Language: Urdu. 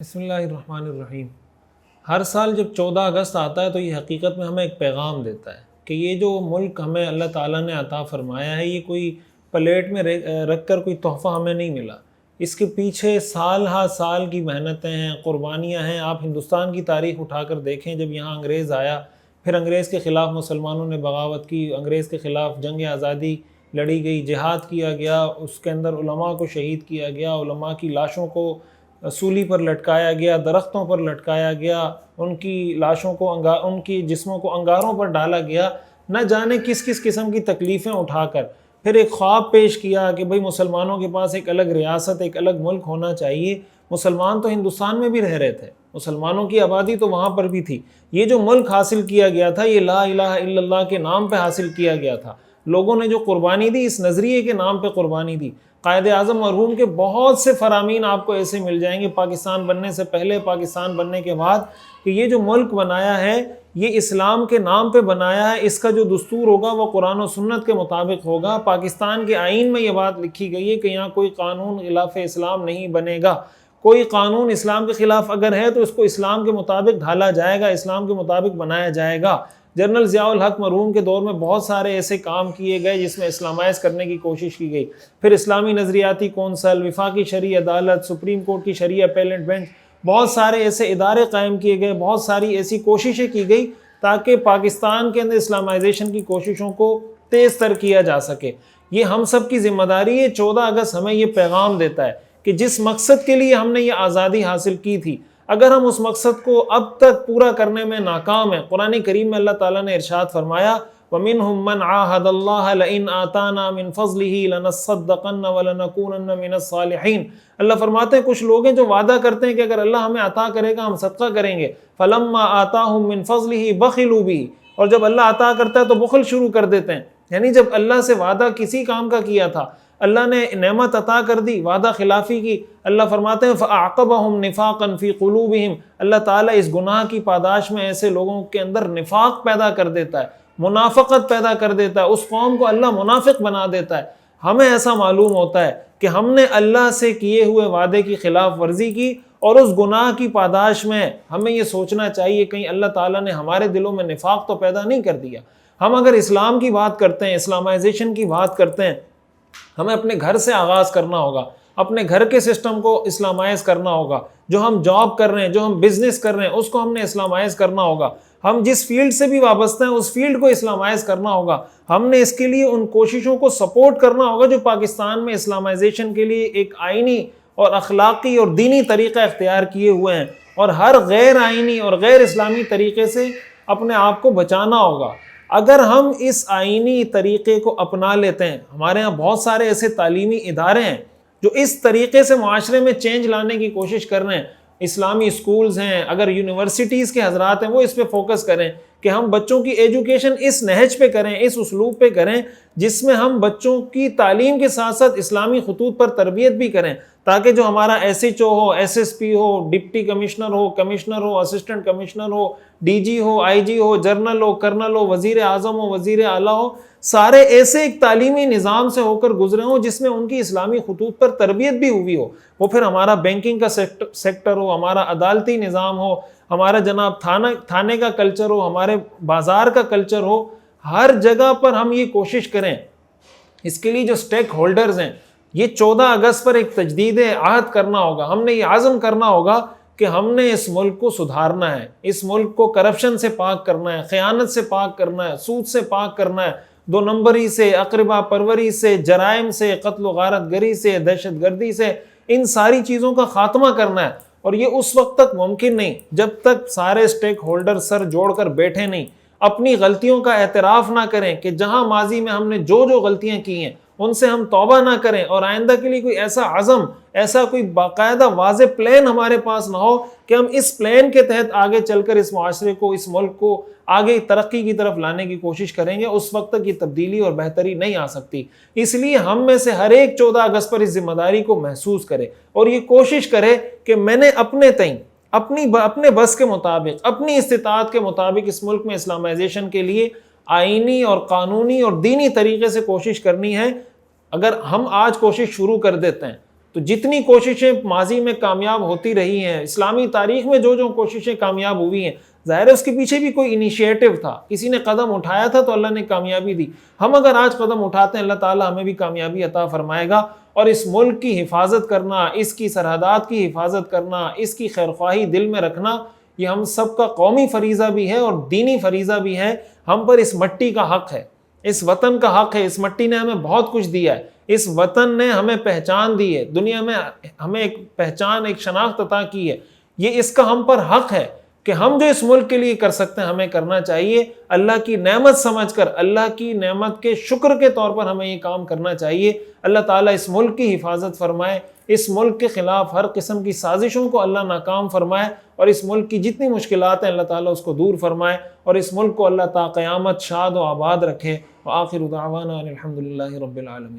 بسم اللہ الرحمن الرحیم۔ ہر سال جب 14 اگست آتا ہے تو یہ حقیقت میں ہمیں ایک پیغام دیتا ہے کہ یہ جو ملک ہمیں اللہ تعالیٰ نے عطا فرمایا ہے یہ کوئی پلیٹ میں رکھ کر کوئی تحفہ ہمیں نہیں ملا۔ اس کے پیچھے سال ہا سال کی محنتیں ہیں، قربانیاں ہیں۔ آپ ہندوستان کی تاریخ اٹھا کر دیکھیں، جب یہاں انگریز آیا، پھر انگریز کے خلاف مسلمانوں نے بغاوت کی، انگریز کے خلاف جنگ آزادی لڑی گئی، جہاد کیا گیا، اس کے اندر علماء کو شہید کیا گیا، علماء کی لاشوں کو سولی پر لٹکایا گیا، درختوں پر لٹکایا گیا، ان کی لاشوں کو ان کی جسموں کو انگاروں پر ڈالا گیا، نہ جانے کس کس قسم کی تکلیفیں اٹھا کر پھر ایک خواب پیش کیا کہ بھئی مسلمانوں کے پاس ایک الگ ریاست، ایک الگ ملک ہونا چاہیے۔ مسلمان تو ہندوستان میں بھی رہ رہے تھے، مسلمانوں کی آبادی تو وہاں پر بھی تھی۔ یہ جو ملک حاصل کیا گیا تھا یہ لا الہ الا اللہ کے نام پہ حاصل کیا گیا تھا۔ لوگوں نے جو قربانی دی اس نظریے کے نام پہ قربانی دی۔ قائد اعظم مرحوم کے بہت سے فرامین آپ کو ایسے مل جائیں گے، پاکستان بننے سے پہلے، پاکستان بننے کے بعد، کہ یہ جو ملک بنایا ہے یہ اسلام کے نام پہ بنایا ہے۔ اس کا جو دستور ہوگا وہ قرآن و سنت کے مطابق ہوگا۔ پاکستان کے آئین میں یہ بات لکھی گئی ہے کہ یہاں کوئی قانون خلاف اسلام نہیں بنے گا۔ کوئی قانون اسلام کے خلاف اگر ہے تو اس کو اسلام کے مطابق ڈھالا جائے گا، اسلام کے مطابق بنایا جائے گا۔ جنرل ضیاء الحق مرحوم کے دور میں بہت سارے ایسے کام کیے گئے جس میں اسلامائز کرنے کی کوشش کی گئی۔ پھر اسلامی نظریاتی کونسل، وفاقی شرعی عدالت، سپریم کورٹ کی شرعی اپیلنٹ بینچ، بہت سارے ایسے ادارے قائم کیے گئے، بہت ساری ایسی کوششیں کی گئی تاکہ پاکستان کے اندر اسلامائزیشن کی کوششوں کو تیز تر کیا جا سکے۔ یہ ہم سب کی ذمہ داری ہے۔ 14 اگست ہمیں یہ پیغام دیتا ہے کہ جس مقصد کے لیے ہم نے یہ آزادی حاصل کی تھی، اگر ہم اس مقصد کو اب تک پورا کرنے میں ناکام ہیں، قرآن کریم میں اللہ تعالیٰ نے ارشاد فرمایا وَمِنْهُمْ مَنْ عَاهَدَ اللَّهَ لَئِنْ آتَانَا مِنْ فَضْلِهِ لَنَصَّدَّقَنَّ وَلَنَكُونَنَّ مِنَ الصَّالِحِينَ۔ اللہ فرماتے ہیں کچھ لوگ ہیں جو وعدہ کرتے ہیں کہ اگر اللہ ہمیں عطا کرے گا ہم صدقہ کریں گے۔ فَلَمَّا آتَاهُمْ مِنْ فَضْلِهِ بَخِلُوا بِهِ، اور جب اللہ عطا کرتا ہے تو بخل شروع کر دیتے ہیں۔ یعنی جب اللہ سے وعدہ کسی کام کا کیا تھا، اللہ نے نعمت عطا کر دی، وعدہ خلافی کی، اللہ فرماتے ہیں فَأَعْقَبَهُمْ نِفَاقًا فِي قُلُوبِهِمْ، اللہ تعالیٰ اس گناہ کی پاداش میں ایسے لوگوں کے اندر نفاق پیدا کر دیتا ہے، منافقت پیدا کر دیتا ہے، اس قوم کو اللہ منافق بنا دیتا ہے۔ ہمیں ایسا معلوم ہوتا ہے کہ ہم نے اللہ سے کیے ہوئے وعدے کی خلاف ورزی کی، اور اس گناہ کی پاداش میں ہمیں یہ سوچنا چاہیے کہیں اللہ تعالیٰ نے ہمارے دلوں میں نفاق تو پیدا نہیں کر دیا۔ ہم اگر اسلام کی بات کرتے ہیں، اسلامائزیشن کی بات کرتے ہیں، ہمیں اپنے گھر سے آغاز کرنا ہوگا، اپنے گھر کے سسٹم کو اسلامائز کرنا ہوگا۔ جو ہم جاب کر رہے ہیں، جو ہم بزنس کر رہے ہیں، اس کو ہم نے اسلامائز کرنا ہوگا۔ ہم جس فیلڈ سے بھی وابستہ ہیں اس فیلڈ کو اسلامائز کرنا ہوگا۔ ہم نے اس کے لیے ان کوششوں کو سپورٹ کرنا ہوگا جو پاکستان میں اسلامائزیشن کے لیے ایک آئینی اور اخلاقی اور دینی طریقہ اختیار کیے ہوئے ہیں، اور ہر غیر آئینی اور غیر اسلامی طریقے سے اپنے آپ کو بچانا ہوگا۔ اگر ہم اس آئینی طریقے کو اپنا لیتے ہیں، ہمارے ہاں بہت سارے ایسے تعلیمی ادارے ہیں جو اس طریقے سے معاشرے میں چینج لانے کی کوشش کر رہے ہیں، اسلامی سکولز ہیں، اگر یونیورسٹیز کے حضرات ہیں وہ اس پہ فوکس کریں کہ ہم بچوں کی ایجوکیشن اس نہج پہ کریں، اس اسلوب پہ کریں جس میں ہم بچوں کی تعلیم کے ساتھ ساتھ اسلامی خطوط پر تربیت بھی کریں، تاکہ جو ہمارا ایس ایچ او ہو، ایس ایس پی ہو، ڈپٹی کمشنر ہو، کمشنر ہو، اسسٹنٹ کمشنر ہو، ڈی جی ہو، آئی جی ہو، جنرل ہو، کرنل ہو، وزیر اعظم ہو، وزیر اعلیٰ ہو، سارے ایسے ایک تعلیمی نظام سے ہو کر گزرے ہوں جس میں ان کی اسلامی خطوط پر تربیت بھی ہوئی ہو۔ وہ پھر ہمارا بینکنگ کا سیکٹر ہو، ہمارا عدالتی نظام ہو، ہمارا جناب تھانے کا کلچر ہو، ہمارے بازار کا کلچر ہو، ہر جگہ پر ہم یہ کوشش کریں۔ اس کے لیے جو سٹیک ہولڈرز ہیں، یہ 14 اگست پر ایک تجدید عہد کرنا ہوگا۔ ہم نے یہ عزم کرنا ہوگا کہ ہم نے اس ملک کو سدھارنا ہے، اس ملک کو کرپشن سے پاک کرنا ہے، خیانت سے پاک کرنا ہے، سود سے پاک کرنا ہے، 2 نمبری سے، اقربا پروری سے، جرائم سے، قتل و غارت گری سے، دہشت گردی سے، ان ساری چیزوں کا خاتمہ کرنا ہے۔ اور یہ اس وقت تک ممکن نہیں جب تک سارے سٹیک ہولڈر سر جوڑ کر بیٹھے نہیں، اپنی غلطیوں کا اعتراف نہ کریں کہ جہاں ماضی میں ہم نے جو غلطیاں کی ہیں ان سے ہم توبہ نہ کریں، اور آئندہ کے لیے کوئی ایسا عزم، ایسا کوئی باقاعدہ واضح پلان ہمارے پاس نہ ہو کہ ہم اس پلان کے تحت آگے چل کر اس معاشرے کو، اس ملک کو آگے ترقی کی طرف لانے کی کوشش کریں گے، اس وقت تک یہ تبدیلی اور بہتری نہیں آ سکتی۔ اس لیے ہم میں سے ہر ایک 14 اگست پر اس ذمہ داری کو محسوس کرے اور یہ کوشش کرے کہ میں نے اپنے تئیں، اپنے بس کے مطابق، اپنی استطاعت کے مطابق اس ملک میں اسلامائزیشن کے لیے آئینی اور قانونی اور دینی طریقے سے کوشش کرنی ہے۔ اگر ہم آج کوشش شروع کر دیتے ہیں تو جتنی کوششیں ماضی میں کامیاب ہوتی رہی ہیں، اسلامی تاریخ میں جو جو کوششیں کامیاب ہوئی ہیں، ظاہر ہے اس کے پیچھے بھی کوئی انیشیٹو تھا، کسی نے قدم اٹھایا تھا تو اللہ نے کامیابی دی۔ ہم اگر آج قدم اٹھاتے ہیں اللہ تعالیٰ ہمیں بھی کامیابی عطا فرمائے گا، اور اس ملک کی حفاظت کرنا، اس کی سرحدات کی حفاظت کرنا، اس کی خیرخواہی دل میں رکھنا، یہ ہم سب کا قومی فریضہ بھی ہے اور دینی فریضہ بھی ہے۔ ہم پر اس مٹی کا حق ہے، اس وطن کا حق ہے، اس مٹی نے ہمیں بہت کچھ دیا ہے، اس وطن نے ہمیں پہچان دی ہے، دنیا میں ہمیں ایک پہچان، ایک شناخت عطا کی ہے، یہ اس کا ہم پر حق ہے کہ ہم جو اس ملک کے لیے کر سکتے ہیں ہمیں کرنا چاہیے۔ اللہ کی نعمت سمجھ کر، اللہ کی نعمت کے شکر کے طور پر ہمیں یہ کام کرنا چاہیے۔ اللہ تعالیٰ اس ملک کی حفاظت فرمائے، اس ملک کے خلاف ہر قسم کی سازشوں کو اللہ ناکام فرمائے، اور اس ملک کی جتنی مشکلات ہیں اللہ تعالیٰ اس کو دور فرمائے، اور اس ملک کو اللہ تا قیامت شاد و آباد رکھے۔ وآخر دعوانا الحمد للہ رب العالمین۔